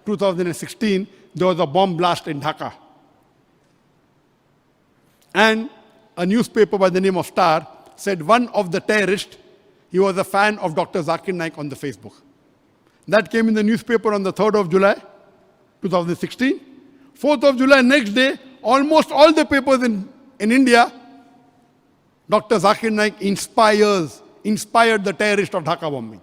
2016, there was a bomb blast in Dhaka. And a newspaper by the name of Star said one of the terrorists, he was a fan of Dr. Zakir Naik on the Facebook. That came in the newspaper on the 3rd of July, 2016. 4th of July, next day, almost all the papers in India, Dr. Zakir Naik inspired the terrorist of Dhaka bombing.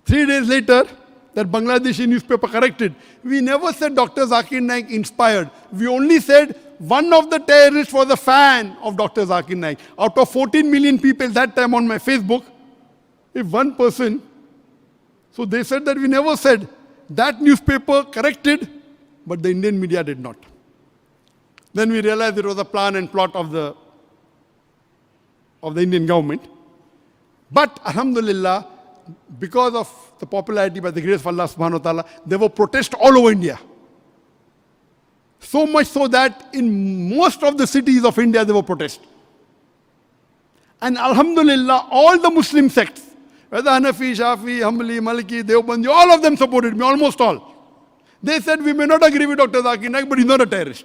3 days later, that Bangladeshi newspaper corrected. We never said Dr. Zakir Naik inspired. We only said one of the terrorists was a fan of Dr. Zakir Naik. Out of 14 million people that time on my Facebook, if one person, so they said that we never said. That newspaper corrected, but the Indian media did not. Then we realized it was a plan and plot of the Indian government. But alhamdulillah, because of the popularity by the grace of Allah subhanahu wa ta'ala, there were protests all over India. So much so that in most of the cities of India there were protests. And alhamdulillah, all the Muslim sects, whether Hanafi, Shafi, Hanbali, Maliki, Deobandi, all of them supported me, almost all. They said we may not agree with Dr. Zakir Naik, but he's not a terrorist.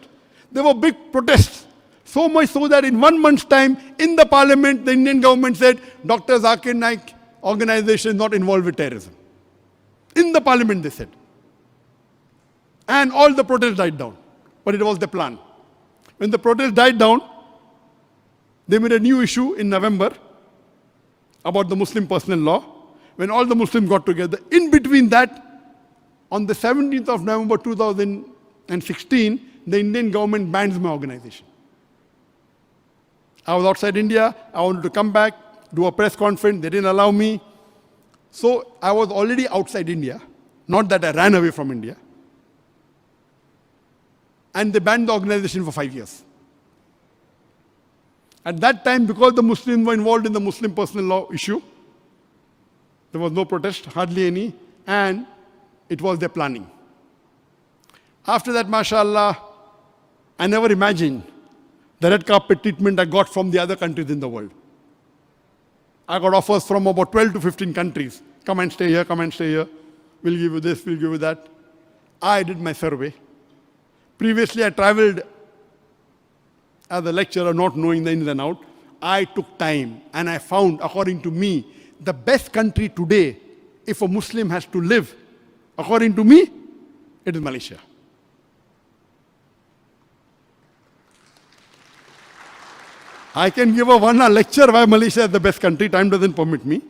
There were big protests. So much so that in 1 month's time, in the parliament, the Indian government said, Dr. Zakir Naik organization is not involved with terrorism. In the parliament, they said. And all the protests died down. But it was the plan. When the protests died down, they made a new issue in November about the Muslim personal law. When all the Muslims got together, in between that, on the 17th of November 2016, the Indian government bans my organization. I was outside India. I wanted to come back, do a press conference. They didn't allow me. So I was already outside India. Not that I ran away from India. And they banned the organization for 5 years. At that time, because the Muslims were involved in the Muslim personal law issue, there was no protest, hardly any, and it was their planning. After that, mashallah, I never imagined the red carpet treatment I got from the other countries in the world. I got offers from about 12 to 15 countries. Come and stay here, come and stay here. We'll give you this, we'll give you that. I did my survey. Previously, I traveled as a lecturer, not knowing the ins and outs. I took time and I found, according to me, the best country today, if a Muslim has to live, according to me, it is Malaysia. I can give a 1 hour lecture why Malaysia is the best country. Time doesn't permit me.